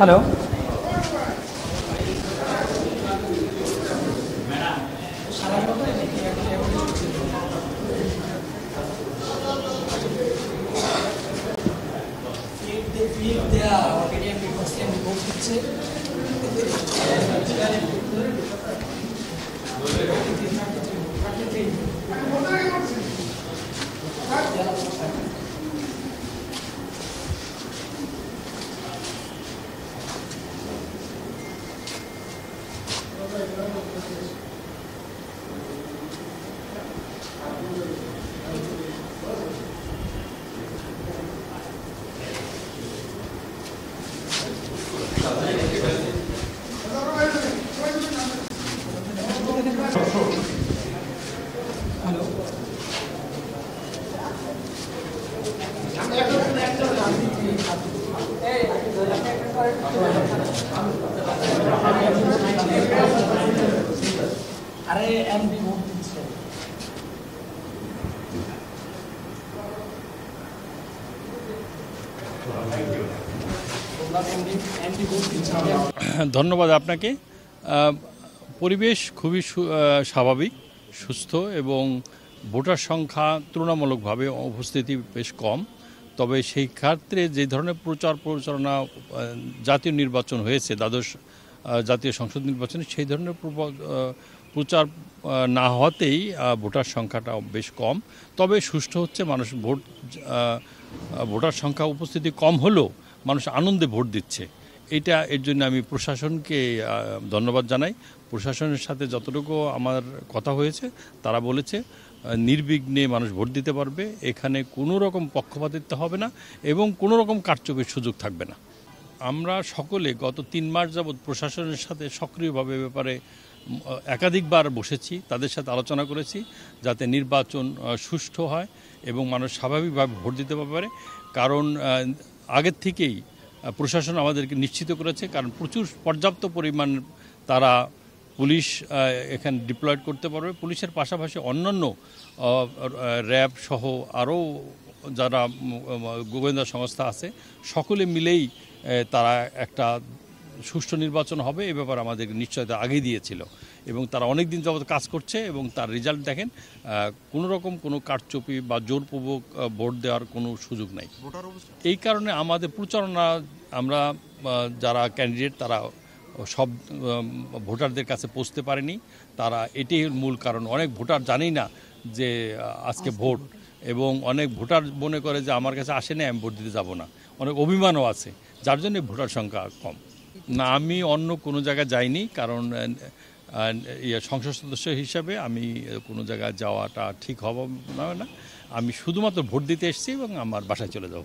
Hello. আরে MP vote দিচ্ছে। ধন্যবাদ আপনাকে। পরিবেশ খুবই স্বাভাবিক, সুস্থ এবং ভোটার সংখ্যা তুলনামূলকভাবে উপস্থিতি বেশ কম। তবে সেই ক্ষেত্রে যে ধরনের প্রচারণা জাতীয় নির্বাচন হয়েছে, দ্বাদশ জাতীয় সংসদ নির্বাচনে, সেই ধরনের প্রচার না হওয়াতেই ভোটার সংখ্যাটা বেশ কম। তবে সুষ্ঠু হচ্ছে, মানুষ ভোটার সংখ্যা উপস্থিতি কম হলেও মানুষ আনন্দে ভোট দিচ্ছে। এর জন্য আমি প্রশাসনকে ধন্যবাদ জানাই। প্রশাসনের সাথে যতটুকু আমার কথা হয়েছে, তারা বলেছে নির্বিঘ্নে মানুষ ভোট দিতে পারবে, এখানে কোনো রকম পক্ষপাতিত্ব হবে না এবং কোনো রকম কারচুপির সুযোগ থাকবে না। আমরা সকলে গত 3 মাস যাবৎ প্রশাসনের সাথে সক্রিয়ভাবে ব্যাপারে একাধিকবার বসেছি, তাদের সাথে আলোচনা করেছি যাতে নির্বাচন সুষ্ঠু হয় এবং মানুষ স্বাভাবিকভাবে ভোট দিতে পারে। কারণ আগের থেকেই প্রশাসন আমাদেরকে নিশ্চিত করেছে, কারণ পর্যাপ্ত পরিমাণ তারা পুলিশ এখানে ডিপ্লয়েড করতে পারবে। পুলিশের পাশাপাশি অন্যান্য র্যাব সহ আরও যারা গোয়েন্দা সংস্থা আছে, সকলে মিলেই তারা একটা সুষ্ঠু নির্বাচন হবে এ ব্যাপারে আমাদের নিশ্চয়তা আগেই দিয়েছিল এবং তারা অনেক দিন যাবত কাজ করছে এবং তার রেজাল্ট দেখেন, কোনো রকম কোনো কারচুপি বা জোরপূর্বক ভোট দেওয়ার কোনো সুযোগ নাই। এই কারণে আমাদের প্রচারণা, আমরা যারা ক্যান্ডিডেট তারা সব ভোটারদের কাছে পৌঁছতে পারেনি। তারা এটাই মূল কারণ। অনেক ভোটার জানেই না যে আজকে ভোট, এবং অনেক ভোটার মনে করে যে আমার কাছে আসে না, আমি ভোট দিতে যাব না। অনেক অভিমানও আছে, যার জন্য ভোটার সংখ্যা কম। না, আমি অন্য কোনো জায়গায় যাইনি, কারণ সংসদ সদস্য হিসাবে আমি কোনো জায়গায় যাওয়াটা ঠিক হবে না। আমি শুধুমাত্র ভোট দিতে এসেছি এবং আমার বাসায় চলে যাব।